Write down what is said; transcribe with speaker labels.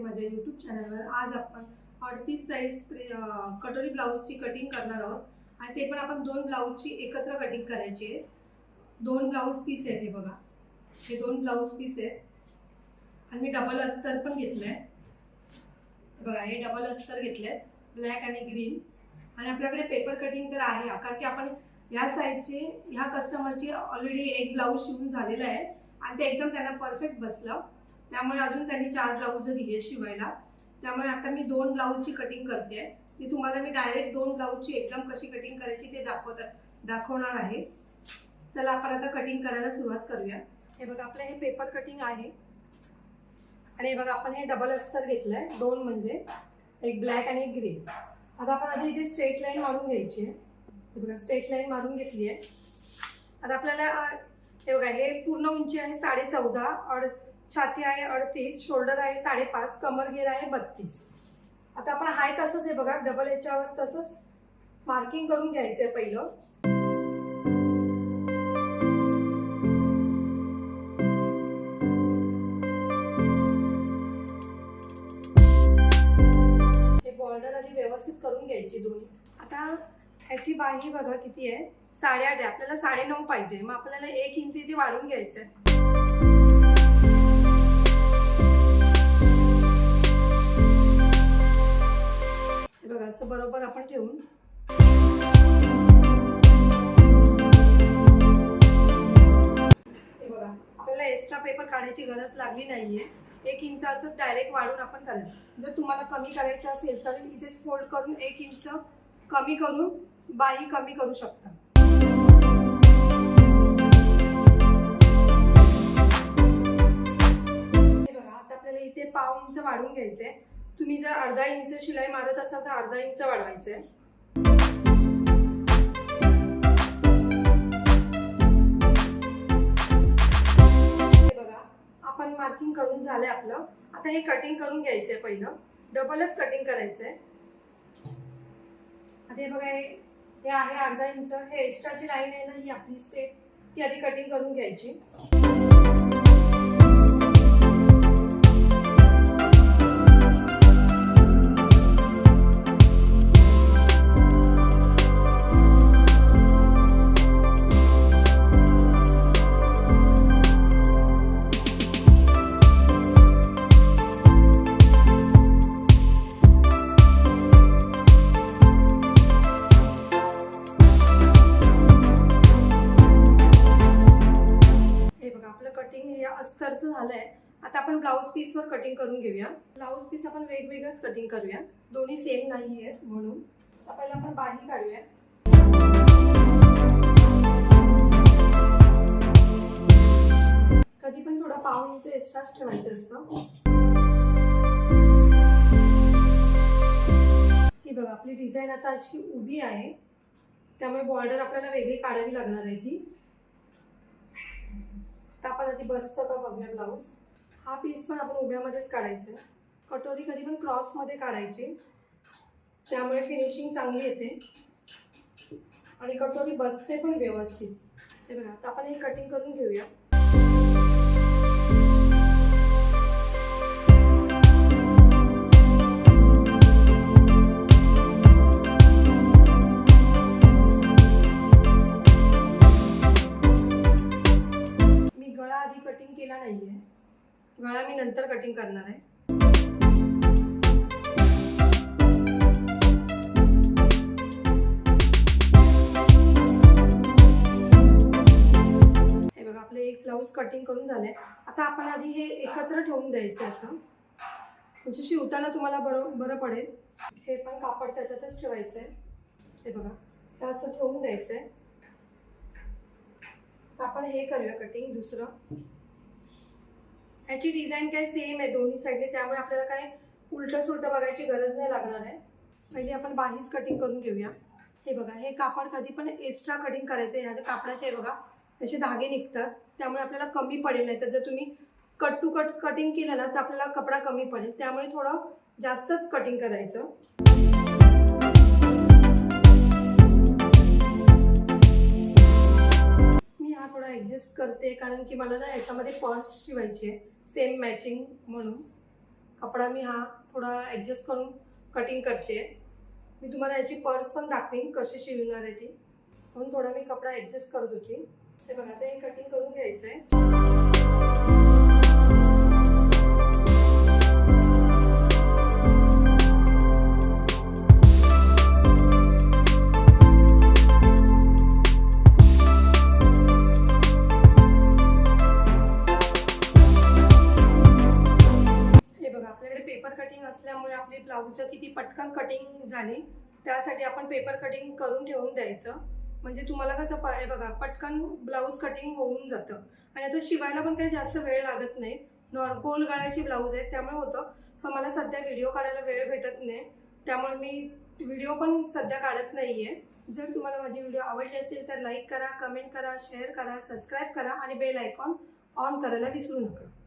Speaker 1: माझ्या यूट्यूब चॅनलवर। आज आपण 38 साइज कटोरी ब्लाऊजची कटिंग करणार आहोत आणि ते पण आपण दोन ब्लाऊजची एकत्र कटिंग करायची आहे। दोन ब्लाऊज पीस आहेत, हे बघा, हे दोन ब्लाऊज पीस आहेत आणि मी डबल अस्तर पण घेतलंय। बघा, हे डबल अस्तर घेतले, ब्लॅक आणि ग्रीन, आणि आपल्याकडे पेपर कटिंग तर आहे, कारण की आपण ह्या साइजचे ह्या कस्टमरची ऑलरेडी एक ब्लाऊज शिवून झालेला आहे आणि ते एकदम त्यांना परफेक्ट बसलं, त्यामुळे अजून त्यांनी 4 ब्लाऊज दिले शिवायला। त्यामुळे आता मी 2 ब्लाऊजची कटिंग करते, ती तुम्हाला मी डायरेक्ट 2 ब्लाऊजची एकदम कशी कटिंग करायची ते दाखवणार आहे। चला आपण आता कटिंग करायला सुरुवात करूया। हे बघा, आपलं हे पेपर कटिंग आहे आणि हे बघा आपण हे डबल अस्तर घेतलंय, 2 म्हणजे एक ब्लॅक आणि एक ग्रीन। आता आपण आधी इथे स्ट्रेट लाईन मारून घ्यायची आहे। हे बघा, स्ट्रेट लाईन मारून घेतली आहे। आता आपल्याला हे बघा, हे पूर्ण उंची आहे 14.5 और छाती आहे 38, शोल्डर आहे 5.5, कमर घेर आहे 32। आता आपण हाय तसंच हे बघा डबल याच्यावर तसंच मार्किंग करून घ्यायचंय पहिलं। हे बॉर्डर आधी व्यवस्थित करून घ्यायची दोन्ही। आता ह्याची बाही बघा किती आहे, 8.5 आहे, आपल्याला 9.5 पाहिजे, मग आपल्याला 1 इंच इथे वाढून घ्यायचंय। बघा, असं बरोबर आपण ठेवून हे बघा, आपल्याला एक्स्ट्रा पेपर काढायची गरज लागली नाहीये। 1 इंच असं डायरेक्ट वाढून आपण करायचं। जर तुम्हाला कमी करायचं असेल तर इथेच फोल्ड करून 1 इंच कमी करून बाही कमी करू शकता। हे बघा, आता आपल्याला इथे 1/2 इंच वाढवून घ्यायचंय। तुम्ही जर अर्धा इंच शिलाई मारत असाल तर अर्धा इंच वाढवायचंय। हे बघा, आपण मार्किंग करून झालंय आपलं। आता हे कटिंग करून घ्यायचंय, पहिलं डबलच कटिंग करायचंय। आता हे बघा, हे आहे अर्धा इंच, हे एक्स्ट्राची लाईन आहे ना, ही आपली स्ट्रेट, ती आधी कटिंग करून घ्यायची। अस्तरचं झालंय। आता आपण ब्लाऊज पीस वर कटिंग करून घेऊया। ब्लाऊज पीस आपण वेगवेगळंच कटिंग करूया, दोन्ही सेम नाहीये म्हणून। आता पहिला आपण बाही काढूया। कधी पण थोडा 1/2 इंच एक्स्ट्राच ठेवायचं असतं। ही बघा, आपली डिझाईन आता अशी उभी आहे, त्यामुळे बॉर्डर आपल्याला वेगळी काढावी लागणार आहे ती। आपण आधी बसतं का बघूया ब्लाऊज। हा पीस पण आपण उभ्यामध्येच काढायचा आहे। कटोरी कधी पण क्रॉस मध्ये काढायची, त्यामुळे फिनिशिंग चांगली येते आणि कटोरी बसते पण व्यवस्थित। हे बघा, आता आपण हे कटिंग करून घेऊया। आधी कटिंग केला नाहीये, गळा मी नंतर कटिंग करणार आहे। हे बघा, आपले एक ब्लाऊज कटिंग करून झालंय। आता आपण आधी हे एकत्र ठेवून द्यायचं, असं म्हणजे शिवताना तुम्हाला बरं पडेल। हे पण कापड त्याच्यातच ठेवायचंय। हे बघा, हे असं ठेवून द्यायचंय। आपण हे करूया कटिंग दुसरं। ह्याची डिझाईन काय सेम आहे दोन्ही साईडने, त्यामुळे आपल्याला काय उलट सुलट बघायची गरज नाही लागणार आहे। पहिले आपण बाहीच कटिंग करून घेऊया। हे बघा, हे कापड कधी पण एक्स्ट्रा कटिंग करायचं। ह्या कापडाचे बघा असे धागे निघतात, त्यामुळे आपल्याला कमी पडेल। नाही तर जर तुम्ही कट टू कट कटिंग केलं ना तर आपल्याला कपडा कमी पडेल, त्यामुळे थोडं जास्तच कटिंग करायचं। थोडा ऍडजस्ट करते, कारण की मला ना याच्यामध्ये पर्स शिवायची आहे सेम मॅचिंग म्हणून। कपडा मी हा थोडा ॲडजस्ट करून कटिंग करते. मी तुम्हाला याची पर्स पण दाखवीन कशी शिवणार आहे ती, म्हणून थोडा मी कपडा ॲडजस्ट करत होती. ते बघा, आता हे कटिंग करून घ्यायचं आहे. आपल्याकडे पेपर कटिंग असल्यामुळे आपली ब्लाऊज किती पटकन कटिंग झाली, त्यासाठी आपण पेपर कटिंग करून ठेवून द्यायचं. म्हणजे तुम्हाला कसं हे बघा पटकन ब्लाऊज कटिंग होऊन जातं. आणि आता शिवायला पण काही जास्त वेळ लागत नाही. गोल गळ्याची ब्लाऊज आहे त्यामुळे होतं. पण मला सध्या व्हिडिओ काढायला वेळ भेटत नाही, त्यामुळे मी व्हिडिओ पण सध्या काढत नाही आहे. जर तुम्हाला माझी व्हिडिओ आवडली असेल तर लाईक करा, कमेंट करा, शेअर करा, सबस्क्राईब करा आणि बेल आयकॉन ऑन करायला विसरू नका.